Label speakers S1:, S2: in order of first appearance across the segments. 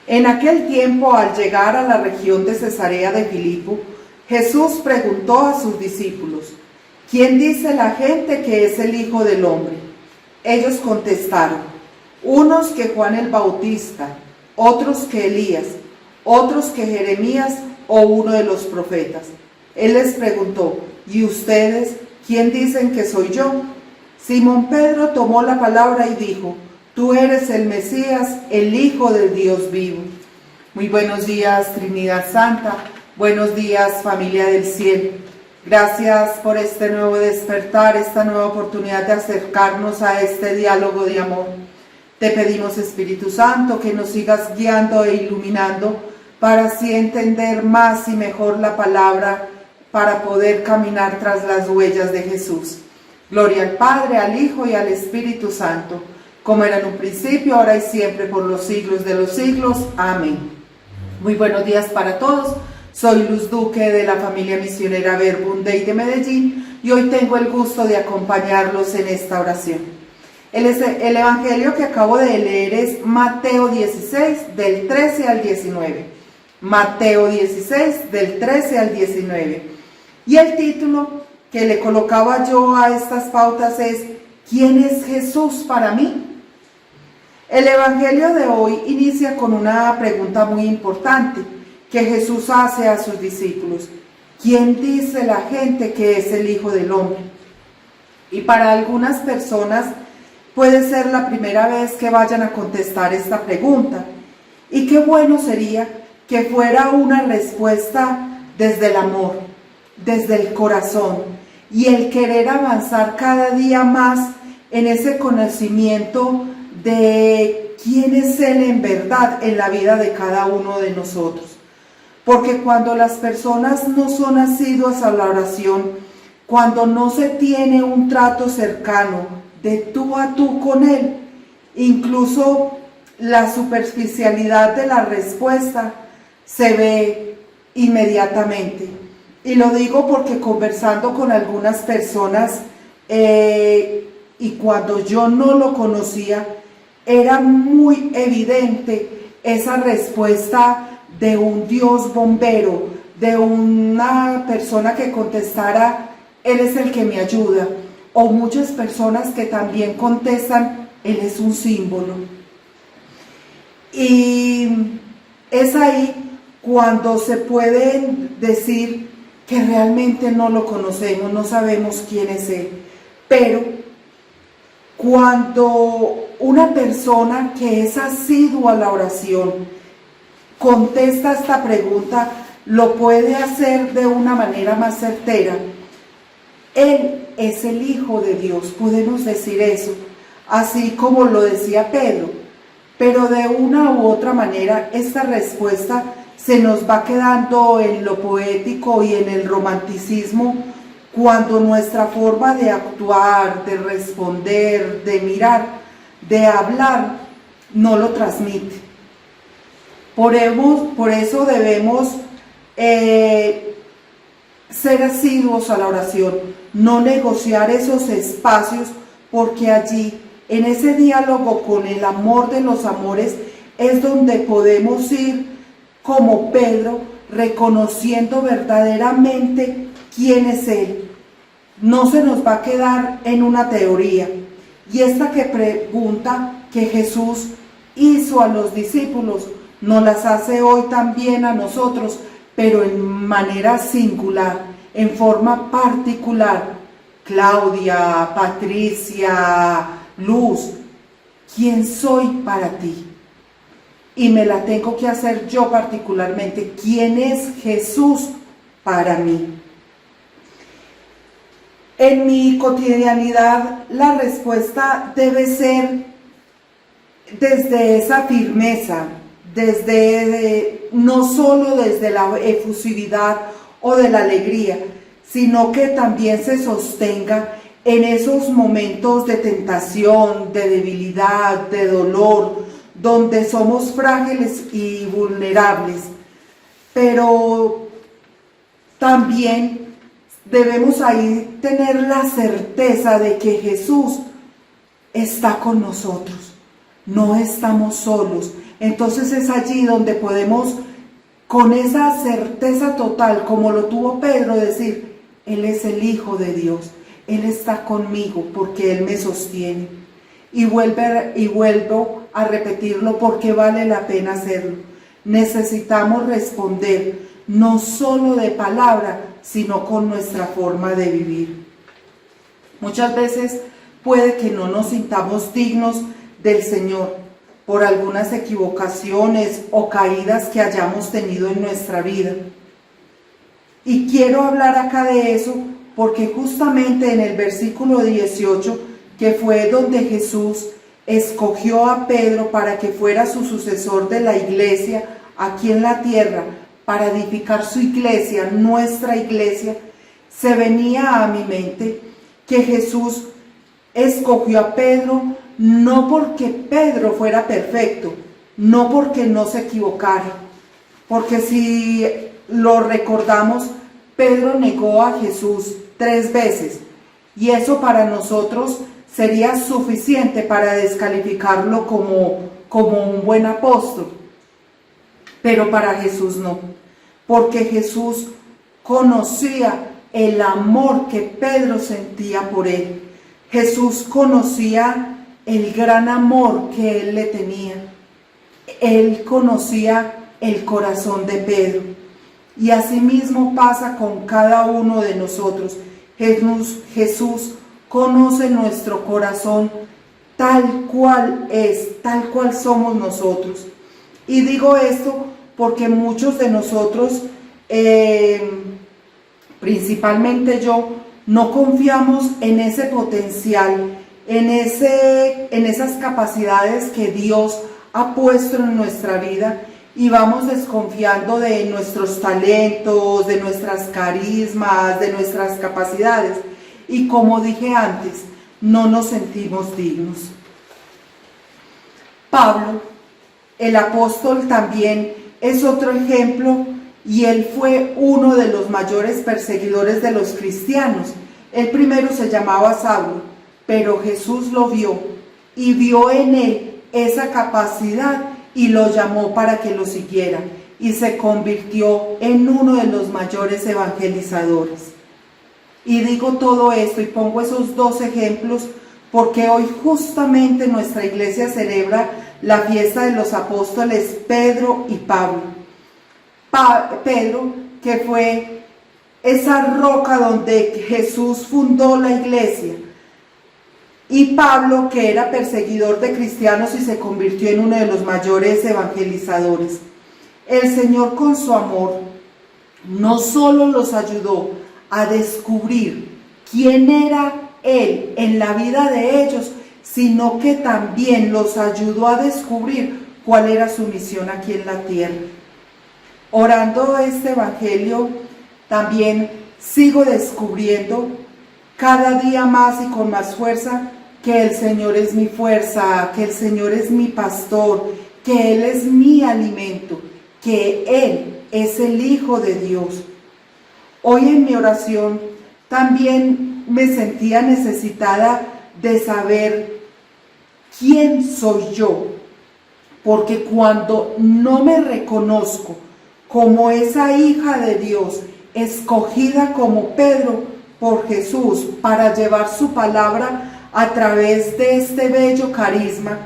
S1: En aquel tiempo, al llegar a la región de Cesarea de Filipo, Jesús preguntó a sus discípulos: ¿Quién dice la gente que es el Hijo del Hombre? Ellos contestaron: unos que Juan el Bautista, otros que Elías, otros que Jeremías o uno de los profetas. Él les preguntó: ¿y ustedes quién dicen que soy yo? Simón Pedro tomó la palabra y dijo: tú eres el Mesías, el Hijo del Dios vivo. Muy buenos días, Trinidad Santa. Buenos días, familia del cielo. Gracias por este nuevo despertar, esta nueva oportunidad de acercarnos a este diálogo de amor. Te pedimos, Espíritu Santo, que nos sigas guiando e iluminando para así entender más y mejor la palabra, para poder caminar tras las huellas de Jesús. Gloria al Padre, al Hijo y al Espíritu Santo, como era en un principio, ahora y siempre, por los siglos de los siglos. Amén. Muy buenos días para todos. Soy Luz Duque de la familia misionera Verbum Dei de Medellín y hoy tengo el gusto de acompañarlos en esta oración. El evangelio que acabo de leer es Mateo 16, del 13 al 19. Mateo 16, del 13 al 19. Y el título que le colocaba yo a estas pautas es: ¿quién es Jesús para mí? El evangelio de hoy inicia con una pregunta muy importante que Jesús hace a sus discípulos: ¿quién dice la gente que es el Hijo del Hombre? Y para algunas personas puede ser la primera vez que vayan a contestar esta pregunta. Y qué bueno sería que fuera una respuesta desde el amor, desde el corazón y el querer avanzar cada día más en ese conocimiento de quién es Él en verdad en la vida de cada uno de nosotros. Porque cuando las personas no son asiduas a la oración, cuando no se tiene un trato cercano de tú a tú con Él, incluso la superficialidad de la respuesta se ve inmediatamente. Y lo digo porque conversando con algunas personas y cuando yo no lo conocía, era muy evidente esa respuesta de un Dios bombero, de una persona que contestara: Él es el que me ayuda, o muchas personas que también contestan: Él es un símbolo. Y es ahí cuando se puede decir que realmente no lo conocemos, no sabemos quién es Él. Pero cuando una persona que es asidua a la oración contesta esta pregunta, lo puede hacer de una manera más certera. Él es el Hijo de Dios, podemos decir eso, así como lo decía Pedro, pero de una u otra manera esta respuesta se nos va quedando en lo poético y en el romanticismo, cuando nuestra forma de actuar, de responder, de mirar, de hablar, no lo transmite. Por eso debemos ser asiduos a la oración, no negociar esos espacios, porque allí, en ese diálogo con el amor de los amores, es donde podemos ir como Pedro, reconociendo verdaderamente quién es Él. No se nos va a quedar en una teoría. Y esta pregunta que Jesús hizo a los discípulos, nos las hace hoy también a nosotros, pero en manera singular, en forma particular. Claudia, Patricia, Luz, ¿quién soy para ti? Y me la tengo que hacer yo particularmente. ¿Quién es Jesús para mí? En mi cotidianidad, la respuesta debe ser desde esa firmeza, no solo desde la efusividad o de la alegría, sino que también se sostenga en esos momentos de tentación, de debilidad, de dolor, donde somos frágiles y vulnerables. Pero también debemos ahí tener la certeza de que Jesús está con nosotros. no estamos solos. Entonces es allí donde podemos, con esa certeza total, como lo tuvo Pedro, decir, Él es el Hijo de Dios, Él está conmigo porque Él me sostiene. Y vuelvo a repetirlo porque vale la pena hacerlo. Necesitamos responder, no solo de palabra, sino con nuestra forma de vivir. Muchas veces puede que no nos sintamos dignos del Señor por algunas equivocaciones o caídas que hayamos tenido en nuestra vida. Y quiero hablar acá de eso porque justamente en el versículo 18, que fue donde Jesús escogió a Pedro para que fuera su sucesor de la iglesia aquí en la tierra, para edificar su iglesia, nuestra iglesia, se venía a mi mente que Jesús escogió a Pedro no porque Pedro fuera perfecto, no porque no se equivocara, porque si lo recordamos, Pedro negó a Jesús 3 veces, y eso para nosotros sería suficiente para descalificarlo como un buen apóstol, pero para Jesús no, porque Jesús conocía el amor que Pedro sentía por él. Jesús conocía el gran amor que él le tenía. Él conocía el corazón de Pedro. Y asimismo pasa con cada uno de nosotros. Jesús conoce nuestro corazón tal cual es, tal cual somos nosotros. Y digo esto porque muchos de nosotros, principalmente yo, no confiamos en ese potencial, en esas capacidades que Dios ha puesto en nuestra vida, y vamos desconfiando de nuestros talentos, de nuestras carismas, de nuestras capacidades, y como dije antes, no nos sentimos dignos. Pablo, el apóstol, también es otro ejemplo, y él fue uno de los mayores perseguidores de los cristianos. El primero se llamaba Saulo, pero Jesús lo vio y vio en él esa capacidad y lo llamó para que lo siguiera, y se convirtió en uno de los mayores evangelizadores. Y digo todo esto y pongo esos 2 ejemplos porque hoy justamente nuestra iglesia celebra la fiesta de los apóstoles Pedro y Pablo. Pedro, que fue esa roca donde Jesús fundó la iglesia, y Pablo, que era perseguidor de cristianos y se convirtió en uno de los mayores evangelizadores. El Señor, con su amor, no solo los ayudó a descubrir quién era Él en la vida de ellos, sino que también los ayudó a descubrir cuál era su misión aquí en la tierra. Orando este evangelio, también sigo descubriendo cada día más y con más fuerza que el Señor es mi fuerza, que el Señor es mi pastor, que Él es mi alimento, que Él es el Hijo de Dios. Hoy en mi oración también me sentía necesitada de saber quién soy yo, porque cuando no me reconozco como esa hija de Dios, escogida como Pedro por Jesús para llevar su palabra a través de este bello carisma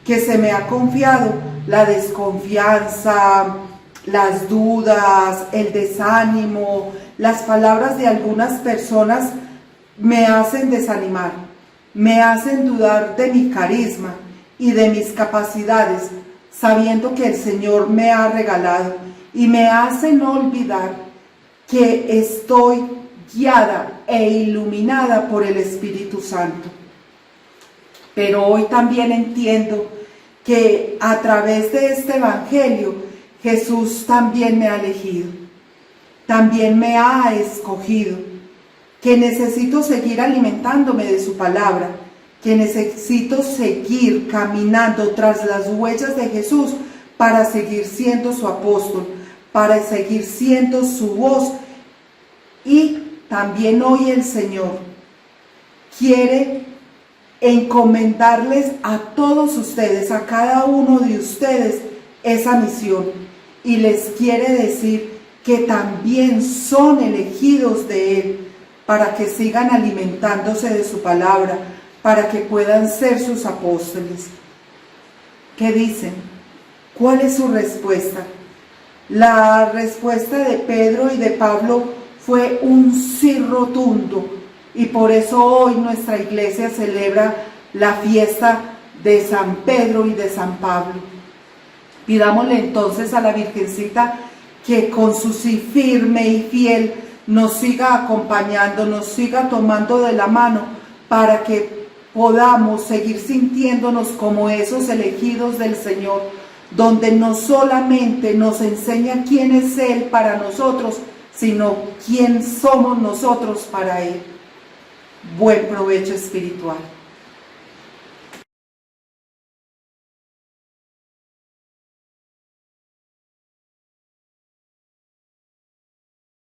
S1: que se me ha confiado, la desconfianza, las dudas, el desánimo, las palabras de algunas personas me hacen desanimar, me hacen dudar de mi carisma y de mis capacidades, sabiendo que el Señor me ha regalado, y me hacen olvidar que estoy guiada e iluminada por el Espíritu Santo. Pero hoy también entiendo que a través de este evangelio Jesús también me ha elegido, también me ha escogido, que necesito seguir alimentándome de su palabra, que necesito seguir caminando tras las huellas de Jesús para seguir siendo su apóstol, para seguir siendo su voz. Y también hoy el Señor quiere encomendarles a todos ustedes, a cada uno de ustedes, esa misión. Y les quiere decir que también son elegidos de Él para que sigan alimentándose de su palabra, para que puedan ser sus apóstoles. ¿Qué dicen? ¿Cuál es su respuesta? La respuesta de Pedro y de Pablo fue un sí rotundo, y por eso hoy nuestra iglesia celebra la fiesta de San Pedro y de San Pablo. Pidámosle entonces a la Virgencita que con su sí firme y fiel nos siga acompañando, nos siga tomando de la mano para que podamos seguir sintiéndonos como esos elegidos del Señor, donde no solamente nos enseña quién es Él para nosotros, sino quién somos nosotros para Él. Buen provecho espiritual.